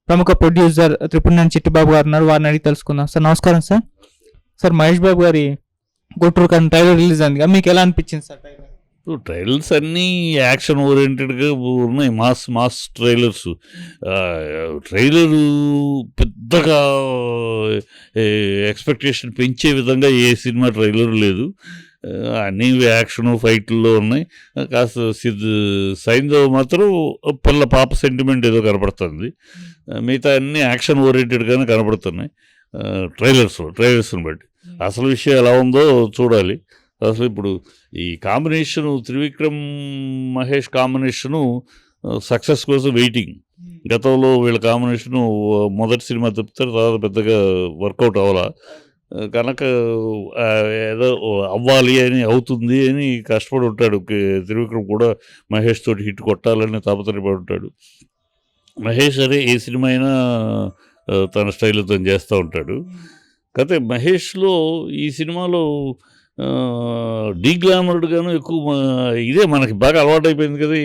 ప్రముఖ ప్రొడ్యూసర్ త్రిపురనేని చిట్టిబాబు గారు ఉన్నారు. వారిని అడిగి తెలుసుకుందాం. సార్ నమస్కారం సార్. సార్ మహేష్ బాబు గారి గుంటూరు కారం ట్రైలర్ రిలీజ్ అయింది కదా, మీకు ఎలా అనిపించింది సార్ ట్రైలర్? ట్రైలర్స్ అన్నీ యాక్షన్ ఓరియంటెడ్గా ఉన్నాయి, మాస్ మాస్ ట్రైలర్స్. ట్రైలరు పెద్దగా ఎక్స్పెక్టేషన్ పెంచే విధంగా ఏ సినిమా ట్రైలర్ లేదు. అన్నీ యాక్షన్ ఫైట్లో ఉన్నాయి. కాస్త సైంధవ్ మాత్రం పాప సెంటిమెంట్ ఏదో కనపడుతుంది. మిగతా అన్నీ యాక్షన్ ఓరియంటెడ్గానే కనపడుతున్నాయి ట్రైలర్స్ని బట్టి. అసలు విషయం ఎలా ఉందో చూడాలి. అసలు ఇప్పుడు ఈ combination Trivikram Mahesh combination success కోసం వెయిటింగ్. గతంలో వీళ్ళ కాంబినేషను మొదటి సినిమా తప్పితే తర్వాత పెద్దగా వర్కౌట్ అవ్వాలా, కనుక ఏదో అవ్వాలి అని అవుతుంది అని కష్టపడి ఉంటాడు త్రివిక్రమ్ కూడా. మహేష్ తోటి హిట్ కొట్టాలని తాపత్రయపడి ఉంటాడు. మహేష్ అనే ఏ సినిమా అయినా తన స్టైల్లో తను చేస్తూ ఉంటాడు. కాకపోతే మహేష్లో ఈ సినిమాలో డీగ్లామర్డ్గాను ఎక్కువ ఇదే మనకి బాగా అలవాటు అయిపోయింది కదా.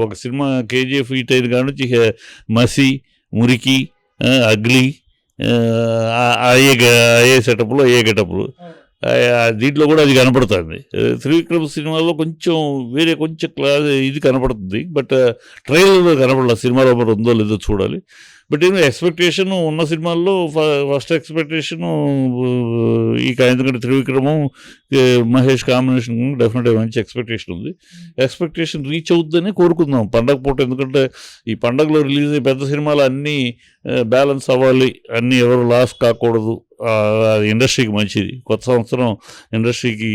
ఒక సినిమా కేజీఎఫ్ హిట్ అయిన కాడ నుంచి మసి, మురికి, అగ్లీ, అయ్యే సెటప్లు, అయ్యే గెటప్లు, దీంట్లో కూడా అది కనపడుతుంది. త్రివిక్రమ్ సినిమాలో కొంచెం వేరే కొంచెం ఇది కనపడుతుంది. బట్ ట్రైలర్లో కనపడలేదు. సినిమాలో మరి ఉందో లేదో చూడాలి. బట్ ఏమో ఎక్స్పెక్టేషను ఉన్న సినిమాల్లో ఫస్ట్ ఎక్స్పెక్టేషను ఎందుకంటే త్రివిక్రము మహేష్ కాంబినేషన్ డెఫినెట్గా మంచి ఎక్స్పెక్టేషన్ ఉంది. ఎక్స్పెక్టేషన్ రీచ్ అవుతుందని కోరుకుందాం పండగ పూట. ఎందుకంటే ఈ పండగలో రిలీజ్ అయ్యే పెద్ద సినిమాలు అన్నీ బ్యాలెన్స్ అవ్వాలి, అన్నీ ఎవరు లాస్ కాకూడదు. అది ఇండస్ట్రీకి మంచిది. కొత్త సంవత్సరం ఇండస్ట్రీకి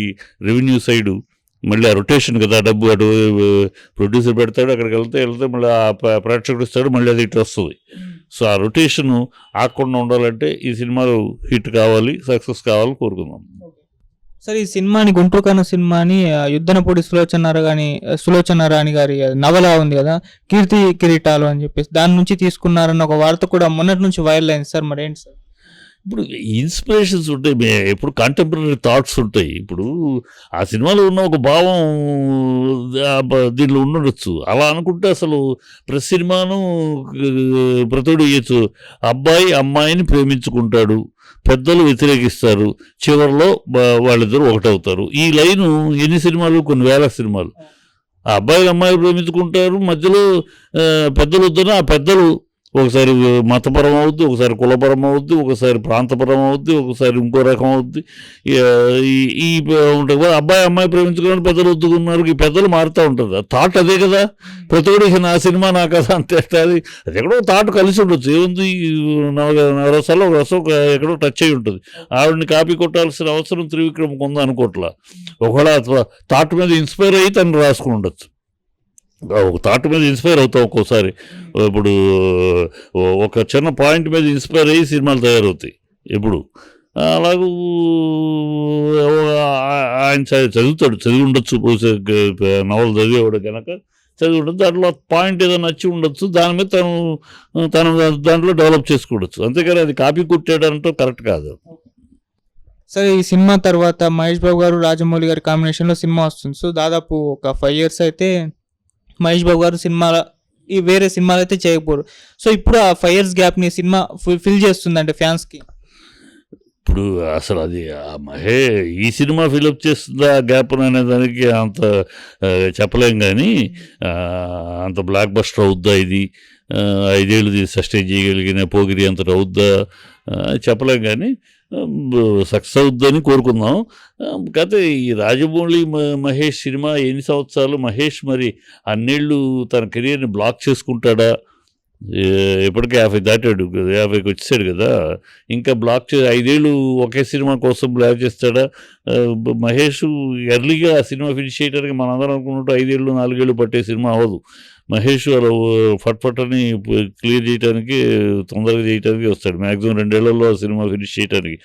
రెవెన్యూ సైడు మళ్ళీ ఆ రొటేషన్ కదా, డబ్బు అటు ప్రొడ్యూసర్ పెడతాడు, అక్కడికి వెళ్తే మళ్ళీ ఆ ప్రేక్షకుడు ఇస్తాడు, మళ్ళీ అది ఇటు వస్తుంది. సో ఆ రొటేషను ఆగకుండా ఉండాలంటే ఈ సినిమాలు హిట్ కావాలి, సక్సెస్ కావాలని కోరుకుందాం. సార్ ఈ సినిమాని గుంటూరు కారం సినిమాని యుద్ధనపూడి సులోచన రాణి గారి నవల ఉంది కదా, కీర్తి కిరీటాలు అని చెప్పేసి దాని నుంచి తీసుకున్నారన్న ఒక వార్త కూడా మొన్నటి నుంచి వైరల్ అయింది సార్. మరి ఏంటి సార్? ఇప్పుడు ఇన్స్పిరేషన్స్ ఉంటాయి, ఎప్పుడు కంటెంపరీ థాట్స్ ఉంటాయి. ఇప్పుడు ఆ సినిమాలో ఉన్న ఒక భావం దీంట్లో ఉండొచ్చు. అలా అనుకుంటే అసలు ప్రతి సినిమాను ప్రతోడు వేయచ్చు. అబ్బాయి అమ్మాయిని ప్రేమించుకుంటాడు, పెద్దలు వ్యతిరేకిస్తారు, చివరిలో వాళ్ళిద్దరూ ఒకటవుతారు. ఈ లైను ఎన్ని సినిమాలు, కొన్ని వేల సినిమాలు. ఆ అబ్బాయిలు అమ్మాయిలు ప్రేమించుకుంటారు, మధ్యలో పెద్దలు వద్దని ఆ పెద్దలు ఒకసారి మతపరం అవుద్ది, ఒకసారి కులపరం అవుద్ది, ఒకసారి ప్రాంతపరం అవుద్ది, ఒకసారి ఇంకో రకం అవుద్ది. ఈ ఉంటుంది అబ్బాయి అమ్మాయి ప్రేమించుకుని పెద్దలు వద్దుకున్నారు. ఈ పెద్దలు మారుతూ ఉంటుంది. థాట్ అదే కదా. ప్రతిఒడికి నా సినిమా నా కదా అంతే. అది ఎక్కడో థాట్ కలిసి ఉండొచ్చు. ఏముంది, నవరసాల్లో ఒక రసం ఎక్కడో టచ్ అయి ఉంటుంది. ఆవిడని కాపీ కొట్టాల్సిన అవసరం త్రివిక్రమ్కి ఉందా అనుకోవట్లా. ఒకవేళ థాట్ మీద ఇన్స్పైర్ అయ్యి తను రాసుకుని ఉండొచ్చు. ఒక థాట్ మీద ఇన్స్పైర్ అవుతాం ఒక్కోసారి. ఇప్పుడు ఒక చిన్న పాయింట్ మీద ఇన్స్పైర్ అయ్యి సినిమాలు తయారవుతాయి. ఇప్పుడు అలాగూ ఆయన చదివి ఉండొచ్చు, నవలు చదివేవాడు కనుక చదివి ఉండొచ్చు. దాంట్లో పాయింట్ ఏదో నచ్చి ఉండొచ్చు, దాని మీద తను దాంట్లో డెవలప్ చేసుకోవచ్చు. అంతేకాని అది కాపీ కొట్టాడంటే కరెక్ట్ కాదు. సరే, ఈ సినిమా తర్వాత మహేష్ బాబు గారు రాజమౌళి గారి కాంబినేషన్లో సినిమా వస్తుంది. సో దాదాపు ఒక 5 years అయితే మహేష్ బాబు గారు ఈ వేరే సినిమాలు అయితే చేయకపోరు. సో ఇప్పుడు ఆ 5 years గ్యాప్ని సినిమా ఫిల్ చేస్తుందంటే ఫ్యాన్స్కి. ఇప్పుడు అసలు అది ఈ సినిమా ఫిలప్ చేస్తుందా గ్యాప్ అనే దానికి అంత చెప్పలేం. కానీ అంత బ్లాక్ బస్టర్ అవుద్దా ఇది, 5 ఏళ్ళు సస్టైన్ చేయగలిగిన పోగిరి అంతటి అవుద్దా చెప్పలేం. కానీ సక్సెస్ అవుద్దని కోరుకుందాం. కాకపోతే ఈ రాజమౌళి మహేష్ సినిమా ఎన్ని సంవత్సరాలు, మహేష్ మరి అన్నేళ్ళు తన కెరీర్ని బ్లాక్ చేసుకుంటాడా? ఇప్పటికే 50 దాటాడు, 50కి వచ్చేసాడు కదా. ఇంకా బ్లాక్ 5 ఏళ్ళు ఒకే సినిమా కోసం బ్లాక్ చేస్తాడా? మహేష్ ఎర్లీగా ఆ సినిమా ఫినిష్ చేయడానికి మనందరం అనుకున్నట్టు 5 ఏళ్ళు 4 ఏళ్ళు పట్టే సినిమా అవ్వదు. మహేష్ అలా ఫట్ అని క్లియర్ చేయడానికి, తొందరగా చేయడానికి వస్తాడు. మ్యాక్సిమం 2 ఏళ్లలో ఆ సినిమా ఫినిష్ చేయడానికి.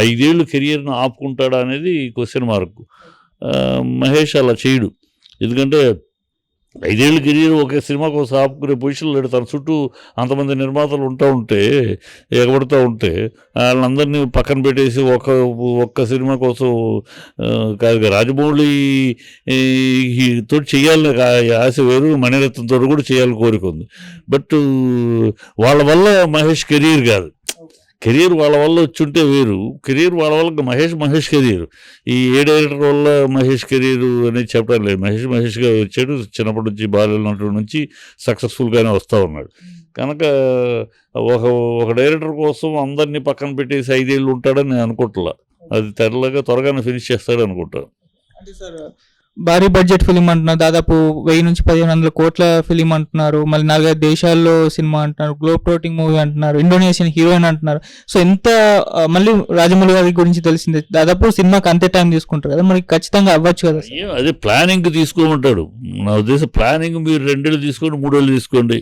5 ఏళ్ళు కెరియర్ను ఆపుకుంటాడా అనేది క్వశ్చన్ మార్క్. మహేష్ అలా చేయడు. ఎందుకంటే 5 ఏళ్ళ కెరీర్ ఒక సినిమా కోసం ఆపుకునే పొజిషన్లో లేడు. తన చుట్టూ అంతమంది నిర్మాతలు ఎగబడుతూ ఉంటే వాళ్ళందరినీ పక్కన పెట్టేసి ఒక్క సినిమా కోసం కాదు. రాజమౌళి తోటి చేయాలని ఆశ వేరు, మణిరత్నంతో కూడా చేయాలని కోరిక ఉంది. బట్ వాళ్ళ వల్ల మహేష్ కెరీర్ కాదు, కెరీర్ వాళ్ళ వల్ల వచ్చుంటే వేరు. కెరీర్ వాళ్ళ వల్ల మహేష్ కెరీర్, ఈ ఏ డైరెక్టర్ వల్ల మహేష్ కెరీర్ అనేది చెప్పడం లేదు. మహేష్గా వచ్చాడు, చిన్నప్పటి నుంచి బాల్యం నుంచి సక్సెస్ఫుల్గానే వస్తూ ఉన్నాడు. కనుక ఒక డైరెక్టర్ కోసం అందరినీ పక్కన పెట్టేసి 5 ఏళ్ళు ఉంటాడని నేను అనుకుంటున్నా. అది త్వరగానే ఫినిష్ చేస్తాడు అనుకుంటా. అంటే సార్ భారీ బడ్జెట్ ఫిలిం అంటున్నారు, దాదాపు 1000 నుంచి 1500 కోట్ల ఫిలిం అంటున్నారు, మళ్ళీ 4-5 దేశాల్లో సినిమా అంటున్నారు, గ్లోబ్ ట్రోటింగ్ మూవీ అంటున్నారు, ఇండోనేషియన్ హీరోయిన్ అంటున్నారు. సో ఎంత మళ్ళీ రాజమౌళి గారి గురించి తెలిసిందే, దాదాపు సినిమాకి అంతే టైం తీసుకుంటారు కదా, మరి ఖచ్చితంగా అవ్వచ్చు కదా. అదే ప్లానింగ్ తీసుకోమంటాడు. నా ఉద్దేశం ప్లానింగ్ మీరు 2 ఏళ్ళు తీసుకోండి, 3 ఏళ్ళు తీసుకోండి.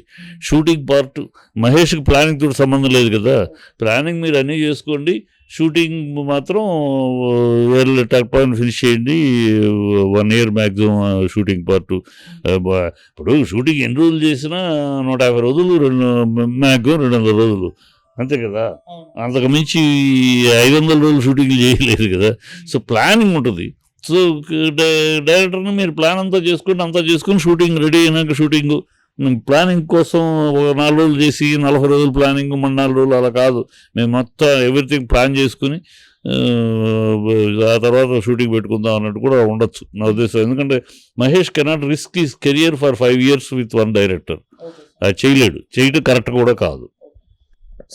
షూటింగ్ పార్ట్ మహేష్కి ప్లానింగ్ తోటి సంబంధం లేదు కదా. ప్లానింగ్ మీరు అన్నీ చేసుకోండి, షూటింగ్ మాత్రం టర్పాన్ ఫినిష్ చేయండి. 1 ఇయర్ మ్యాక్సిమం షూటింగ్ పార్ట్. ఇప్పుడు షూటింగ్ ఎన్ని రోజులు చేసినా 150 రోజులు, మ్యాక్సిమం 200 రోజులు, అంతే కదా. అంతకు మించి 500 రోజులు షూటింగ్ చేయలేదు కదా. సో ప్లానింగ్ ఉంటుంది. సో డైరెక్టర్ని మీరు ప్లాన్ అంతా చేసుకుని షూటింగ్ రెడీ అయినాక షూటింగ్ ప్లానింగ్ కోసం 4 రోజులు చేసి 40 రోజులు ప్లానింగ్, 4 రోజులు అలా కాదు. మేము మొత్తం ఎవ్రీథింగ్ ప్లాన్ చేసుకుని ఆ తర్వాత షూటింగ్ పెట్టుకుందాం అన్నట్టు కూడా ఉండొచ్చు నా ఉద్దేశం. ఎందుకంటే Mahesh cannot risk his career for 5 years with 1 director. అది చేయడం కరెక్ట్ కూడా కాదు.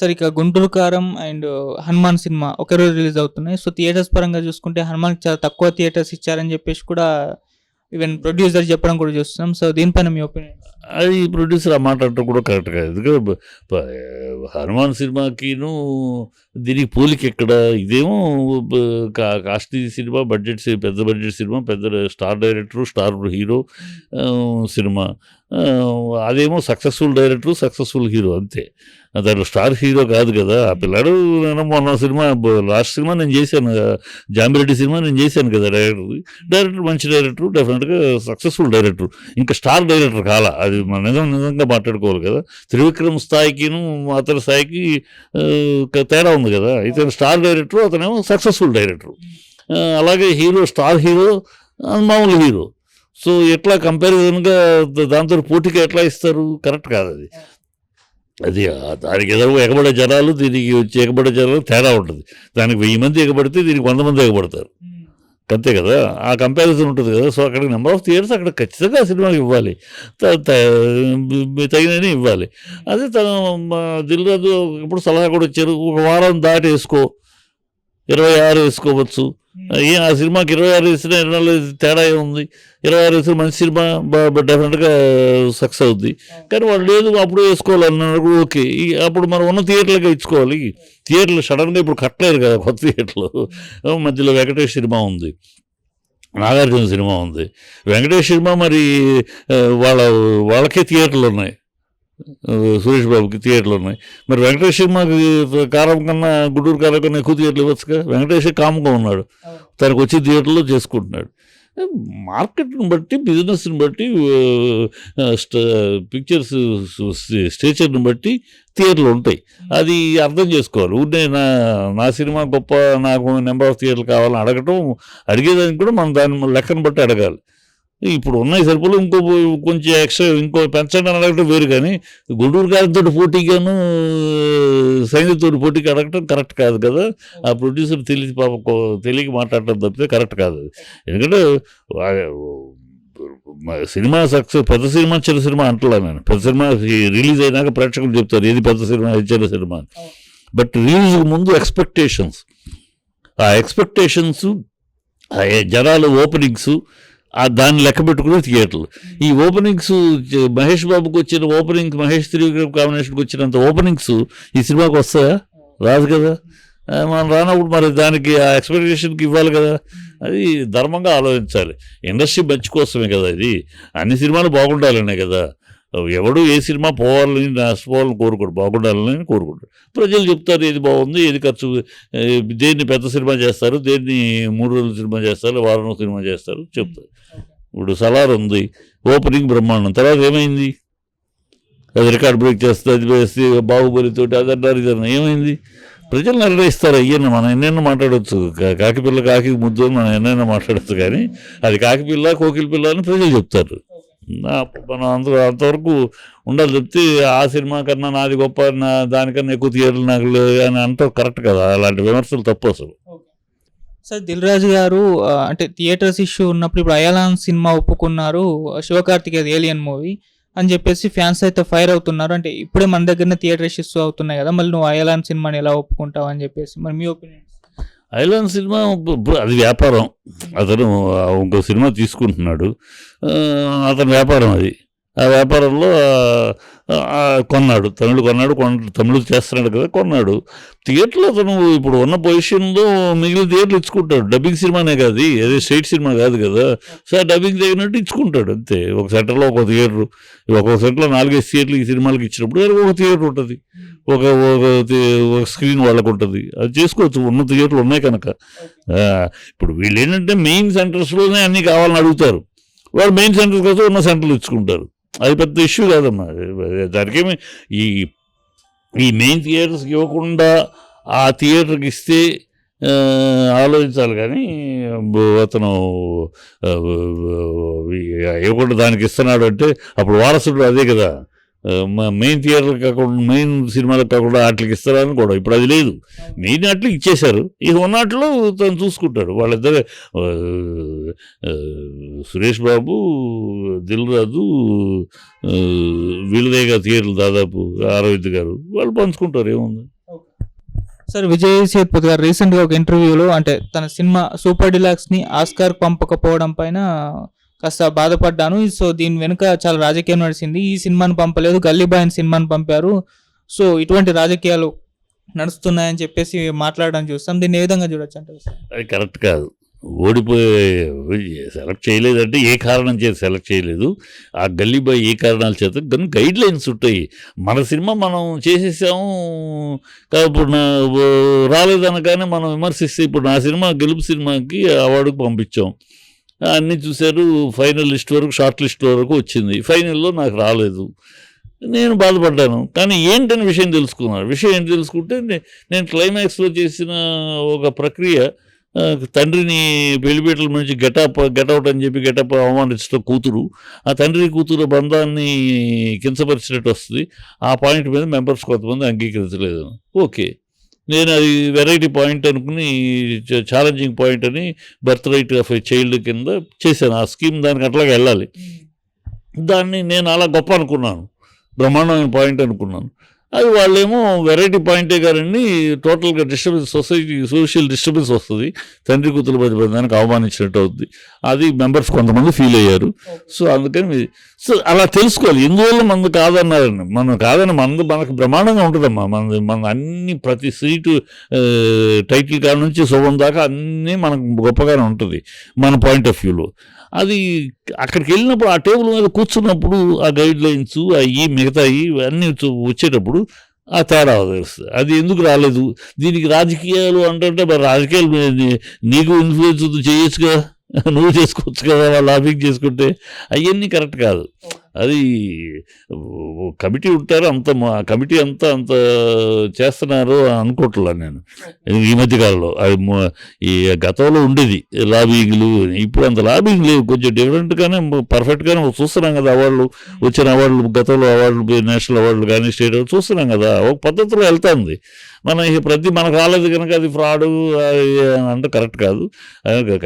సార్ ఇక గుంటూరు కారం అండ్ హనుమాన్ సినిమా ఒకే రోజు రిలీజ్ అవుతున్నాయి. సో థియేటర్స్ పరంగా చూసుకుంటే హనుమాన్ చాలా తక్కువ థియేటర్స్ ఇచ్చారని చెప్పేసి కూడా ఈవెన్ ప్రొడ్యూసర్ చెప్పడం కూడా చూస్తున్నాం. సో దీనిపైన మీ ఒపీనియన్? అది ప్రొడ్యూసర్ ఆ మాట అంటే కూడా కరెక్ట్ కాదు. ఎందుకంటే హనుమాన్ సినిమాకిను దీనికి పోలిక ఎక్కడ? ఇదేమో కాస్ట్లీ సినిమా, పెద్ద బడ్జెట్ సినిమా, పెద్ద star director, star hero cinema. అదేమో సక్సెస్ఫుల్ డైరెక్టరు, సక్సెస్ఫుల్ హీరో, అంతే. దాంట్లో స్టార్ హీరో కాదు కదా. ఆ పిల్లాడు మొన్న సినిమా, లాస్ట్ సినిమా నేను చేశాను, జాంబిరెడ్డి సినిమా నేను చేశాను కదా. డైరెక్టర్ మంచి డైరెక్టర్, డెఫినెట్గా సక్సెస్ఫుల్ డైరెక్టర్. ఇంకా స్టార్ డైరెక్టర్ కాలా, అది మన నిజంగా మాట్లాడుకోవాలి కదా. త్రివిక్రమ్ స్థాయికిను అతని స్థాయికి తేడా ఉంది కదా. ఇతను స్టార్ డైరెక్టర్, అతనేమో సక్సెస్ఫుల్ డైరెక్టర్. అలాగే హీరో, స్టార్ హీరో, మామూలు హీరో. సో ఎట్లా కంపారిజన్గా దాంతో పోటీగా ఎట్లా ఇస్తారు? కరెక్ట్ కాదు అది. దానికి ఏదో ఎగబడే జనాలు, దీనికి వచ్చి ఎగబడే జనాలు తేడా ఉంటుంది. దానికి 1000 మంది ఎగబడితే దీనికి 100 మంది ఎగబడతారు, అంతే కదా. ఆ కంపారిజన్ ఉంటుంది కదా. సో అక్కడ నెంబర్ ఆఫ్ థియేటర్స్ అక్కడ ఖచ్చితంగా ఆ సినిమాకి ఇవ్వాలి, తగినని ఇవ్వాలి. అదే దిల్ రాజు ఇప్పుడు సలహా కూడా ఇచ్చారు, 1 వారం దాటి వేసుకో, 26 వేసుకోవచ్చు. ఆ సినిమాకి 26 వేసినా 24 తేడా ఉంది. 26 వేసిన మంచి సినిమా డెఫినెట్గా సక్సెస్ అవుద్ది. కానీ వాళ్ళు లేదు అప్పుడు వేసుకోవాలన్నారు కూడా ఓకే. అప్పుడు మనం ఉన్న థియేటర్లుగా ఇచ్చుకోవాలి. థియేటర్లు సడన్గా ఇప్పుడు కట్టలేరు కదా కొత్త థియేటర్లు. మధ్యలో వెంకటేష్ సినిమా ఉంది, నాగార్జున సినిమా ఉంది. వెంకటేష్ సినిమా మరి వాళ్ళకే థియేటర్లు ఉన్నాయి, సురేష్ బాబుకి థియేటర్లు ఉన్నాయి. మరి వెంకటేష్ సినిమాకి కారం కన్నా, గుంటూరు కారం కన్నా ఎక్కువ థియేటర్లు ఇవ్వచ్చుగా. వెంకటేష్ కామ్గా ఉన్నాడు, తనకు వచ్చి థియేటర్లో చేసుకుంటున్నాడు. మార్కెట్ని బట్టి, బిజినెస్ని బట్టి, పిక్చర్స్ స్టేచర్ని బట్టి థియేటర్లు ఉంటాయి. అది అర్థం చేసుకోవాలి. ఊరినే నా సినిమా గొప్ప, నాకు నెంబర్ ఆఫ్ థియేటర్లు కావాలని అడిగేదానికి కూడా మనం దాని లెక్కను బట్టి అడగాలి. ఇప్పుడు ఉన్నాయి సరిపోలు, కొంచెం ఎక్స్ట్రా ఇంకో పెంచండి అని అడగటం వేరు. కానీ గుంటూరు గారితో పోటీగాను సైనికుతో పోటీకి అడగటం కరెక్ట్ కాదు కదా. ఆ ప్రొడ్యూసర్ తెలియక మాట్లాడటం తప్పితే కరెక్ట్ కాదు. ఎందుకంటే సినిమా సక్సెస్, పెద్ద సినిమా చిన్న సినిమా అంటలా నేను. పెద్ద సినిమా రిలీజ్ అయినాక ప్రేక్షకులు చెప్తారు ఏది పెద్ద సినిమా, ఏది చిన్న సినిమా. బట్ రిలీజ్కి ముందు ఎక్స్పెక్టేషన్స్, ఆ ఎక్స్పెక్టేషన్స్, ఆ జనాలు ఓపెనింగ్స్, దాన్ని లెక్క పెట్టుకునే థియేటర్లు. ఈ ఓపెనింగ్స్ మహేష్ బాబుకి వచ్చిన ఓపెనింగ్స్, మహేష్ త్రివిక్రమ్ కాంబినేషన్కి వచ్చినంత ఓపెనింగ్స్ ఈ సినిమాకి వస్తాయా? రాదు కదా. మనం రానప్పుడు మరి దానికి ఆ ఎక్స్పెక్టేషన్కి ఇవ్వాలి కదా. అది ధర్మంగా ఆలోచించాలి. ఇండస్ట్రీ మంచి కోసమే కదా ఇది. అన్ని సినిమాలు బాగుండాలనే కదా. ఎవడు ఏ సినిమా పోవాలని, నష్టపోవాలని కోరుకోడు, బాగుండాలని కోరుకుంటాడు. ప్రజలు చెప్తారు ఏది బాగుంది, ఏది ఖర్చు, దేన్ని పెద్ద సినిమా చేస్తారు, దేన్ని 3 రోజుల సినిమా చేస్తారు, వారం సినిమా చేస్తారు చెప్తారు. ఇప్పుడు సలార్ ఉంది, ఓపెనింగ్ బ్రహ్మాండం, తర్వాత ఏమైంది? అది రికార్డ్ బ్రేక్ చేస్తే అది వేస్తే బాహుబలితోటి అదన్నారు ఇదన్నా, ఏమైంది? ప్రజలు నిర్ణయిస్తారు. అయ్యన్న మనం ఎన్నైనా మాట్లాడవచ్చు, కాకి పిల్ల కాకి ముద్దు అని మనం ఎన్నైనా మాట్లాడచ్చు, కానీ అది కాకి పిల్ల కోకిల పిల్ల అని ప్రజలు చెప్తారు. మనం అంతవరకు ఉండాలి. చెప్తే ఆ సినిమా కన్నా నాది గొప్ప, దానికన్నా ఎక్కువ థియేటర్లు నాకు అని అంటారు, కరెక్ట్ కదా. అలాంటి విమర్శలు తప్పు అసలు. సార్ దిల్ రాజు గారు అంటే థియేటర్స్ ఇష్యూ ఉన్నప్పుడు ఇప్పుడు అయాలాన్ సినిమా ఒప్పుకున్నారు, శివకార్తికేయ ఏలియన్ మూవీ అని చెప్పేసి ఫ్యాన్స్ అయితే ఫైర్ అవుతున్నారు. అంటే ఇప్పుడే మన దగ్గరనే థియేటర్ ఇష్యూస్ అవుతున్నాయి కదా, మళ్ళీ నువ్వు అయాలాన్ సినిమాని ఎలా ఒప్పుకుంటావు అని చెప్పేసి మరి మీ ఒపీనియన్? ఐలాండ్ సినిమా అది వ్యాపారం. అతను ఇంకో సినిమా తీసుకుంటున్నాడు, అతని వ్యాపారం అది. ఆ వ్యాపారంలో కొన్నాడు, తమిళ చేస్తున్నాడు కదా, కొన్నాడు. థియేటర్లో అతను ఇప్పుడు ఉన్న పొజిషన్లో మిగిలిన థియేటర్లు ఇచ్చుకుంటాడు. డబ్బింగ్ సినిమానే కాదు, అదే స్టేట్ సినిమా కాదు కదా. సో ఆ డబ్బింగ్ తగినట్టు ఇచ్చుకుంటాడు అంతే. ఒక సెంటర్లో ఒక థియేటర్, ఒక్కొక్క సెంటర్లో 4-5 థియేటర్లు ఈ సినిమాలకి ఇచ్చినప్పుడు ఒక థియేటర్ ఉంటుంది, ఒక స్క్రీన్ వాళ్ళకు ఉంటుంది. అది చేసుకోవచ్చు, ఉన్న థియేటర్లు ఉన్నాయి కనుక. ఇప్పుడు వీళ్ళు ఏంటంటే మెయిన్ సెంటర్స్లోనే అన్నీ కావాలని అడుగుతారు, వాళ్ళు మెయిన్ సెంటర్ కోసం ఉన్న సెంటర్లు ఇచ్చుకుంటారు. అది పెద్ద ఇష్యూ కాదమ్మా. దానికేమి ఈ మెయిన్ థియేటర్స్కి ఇవ్వకుండా ఆ థియేటర్కి ఇస్తే ఆలోచించాలి, కానీ అతను ఇవ్వకుండా దానికి ఇస్తున్నాడు అంటే అప్పుడు వారసుడు అదే కదా. మెయిన్ థియేటర్లు కాకుండా మెయిన్ సినిమాలకు కాకుండా వాటికి ఇస్తారని కూడా ఇప్పుడు అది లేదు. మెయిన్ వాటికి ఇచ్చేశారు, ఇక ఉన్నట్లు తను చూసుకుంటాడు. వాళ్ళిద్దరే సురేష్ బాబు, దిల్ రాజు, వీళ్ళదేగా థియేటర్లు దాదాపు అరవింద్ గారు, వాళ్ళు పంచుకుంటారు, ఏముంది. సార్ విజయ్ సేతుపతి గారు రీసెంట్గా ఒక ఇంటర్వ్యూలో అంటే తన సినిమా సూపర్ డిలాక్స్ని ఆస్కార్ పంపకపోవడం పైన కాస్త బాధపడ్డాను, సో దీని వెనుక చాలా రాజకీయం నడిచింది, ఈ సినిమాని పంపలేదు, గల్లీబాయ్ సినిమాని పంపారు, సో ఇటువంటి రాజకీయాలు నడుస్తున్నాయని చెప్పేసి మాట్లాడడం చూస్తాం. దీన్ని ఏ విధంగా చూడొచ్చు అంటే? అది కరెక్ట్ కాదు. సెలెక్ట్ చేయలేదంటే ఏ కారణం చేత సెలెక్ట్ చేయలేదు, ఆ గల్లీబాయ్ ఏ కారణాల చేత, కానీ గైడ్ లైన్స్ ఉంటాయి. మన సినిమా మనం చేసేసాము, ఇప్పుడు రాలేదనగానే మనం విమర్శిస్తే, ఇప్పుడు నా సినిమా గెలుపు సినిమాకి అవార్డుకు పంపించాం, అన్నీ చూశారు, ఫైనల్ లిస్ట్ వరకు, షార్ట్ లిస్ట్ వరకు వచ్చింది, ఫైనల్లో నాకు రాలేదు, నేను బాధపడ్డాను. కానీ ఏంటని విషయం తెలుసుకున్నాను. విషయం ఏంటి తెలుసుకుంటే, నేను క్లైమాక్స్లో చేసిన ఒక ప్రక్రియ, తండ్రిని పెళ్లిపీటల నుంచి గెటౌట్ అని చెప్పి గెటప్ అవమానించడం కూతురు, ఆ తండ్రి కూతురు బంధాన్ని కించపరిచినట్టు వస్తుంది. ఆ పాయింట్ మీద మెంబర్స్ కొంతమంది అంగీకరించలేదు. ఓకే, నేను అది వెరైటీ పాయింట్ అనుకుని, ఛాలెంజింగ్ పాయింట్ అని birth right of a child కింద చేశాను. ఆ స్కీమ్ దానికి అట్లాగే వెళ్ళాలి. దాన్ని నేను అలా గొప్ప అనుకున్నాను, బ్రహ్మాండమైన పాయింట్ అనుకున్నాను. అది వాళ్ళేమో వెరైటీ పాయింటే గారండి, టోటల్గా డిస్టర్బెన్స్, సోషల్ డిస్టర్బెన్స్ వస్తుంది, తండ్రి కూతురు బంధానికి అవమానించినట్టు అవుతుంది. అది మెంబర్స్ కొంతమంది ఫీల్ అయ్యారు. సో అందుకని అలా తెలుసుకోవాలి, ఎందువల్ల మనది కాదన్నారండి. మనం కాదని మనకు బ్రహ్మాండంగా ఉంటుందమ్మా. మన అన్ని ప్రతి సీటు టైటిల్ కాడ నుంచి శుభం దాకా అన్నీ మనకు గొప్పగానే ఉంటుంది మన పాయింట్ ఆఫ్ వ్యూలో. అది అక్కడికి వెళ్ళినప్పుడు ఆ టేబుల్ మీద కూర్చున్నప్పుడు ఆ గైడ్ లైన్స్ అవి మిగతాయి అన్నీ వచ్చేటప్పుడు ఆ తేడా తెలుస్తుంది. అది ఎందుకు రాలేదు, దీనికి రాజకీయాలు అంటే మరి రాజకీయాలు నీకు ఇన్ఫ్లుయెన్స్ చేయొచ్చు కదా, నువ్వు చేసుకోవచ్చు కదా, వాళ్ళు లాబింగ్ చేసుకుంటే అవన్నీ కరెక్ట్ కాదు. అది కమిటీ ఉంటారు, కమిటీ అంత చేస్తున్నారు అనుకోవట్లా నేను ఈ మధ్యకాలంలో. అది ఈ గతంలో ఉండేది లాబింగ్లు, ఇప్పుడు అంత లాబింగ్ లేవు, కొంచెం డిఫరెంట్గానే పర్ఫెక్ట్గానే చూస్తున్నాం కదా. అవార్డులు వచ్చిన అవార్డులు, గతంలో అవార్డులు, నేషనల్ అవార్డులు కానీ స్టేట్ అవార్డు చూస్తున్నాం కదా, ఒక పద్ధతిలో వెళ్తుంది. మనకు రాలేదు కనుక అది ఫ్రాడు అంటే కరెక్ట్ కాదు.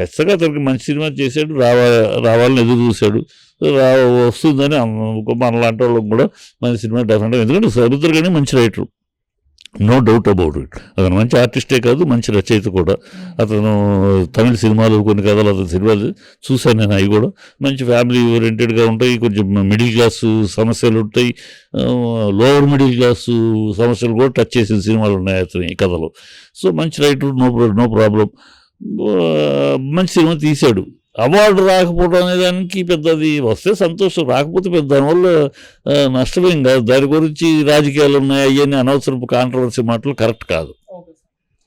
ఖచ్చితంగా అతనికి మంచి సినిమా చేశాడు, రావాలని ఎదురు చూశాడు, వస్తుందని మనలాంటి వాళ్ళకి కూడా మంచి సినిమా డెఫినెట్గా. ఎందుకంటే సముద్ర కానీ మంచి writer, no doubt about it. అతను మంచి ఆర్టిస్టే కాదు, మంచి రచయిత కూడా. అతను తమిళ సినిమాలు, కొన్ని కథలు, అతని సినిమాలు చూశాను నేను. అవి కూడా మంచి ఫ్యామిలీ ఓరియంటెడ్గా ఉంటాయి, కొంచెం మిడిల్ క్లాసు సమస్యలు ఉంటాయి, లోవర్ మిడిల్ క్లాసు సమస్యలు కూడా టచ్ చేసిన సినిమాలు ఉన్నాయి అతని ఈ కథలో. సో మంచి రైటర్, నో ప్రాబ్లం, మంచి సినిమా తీశాడు. అవార్డు రాకపోవడం అనేదానికి పెద్దది వస్తే సంతోషం, రాకపోతే పెద్ద దానివల్ల నష్టమేం కాదు. దాని గురించి రాజకీయాలు ఉన్నాయి అవన్నీ అనవసరపు కాంట్రవర్సీ మాటలు కరెక్ట్ కాదు.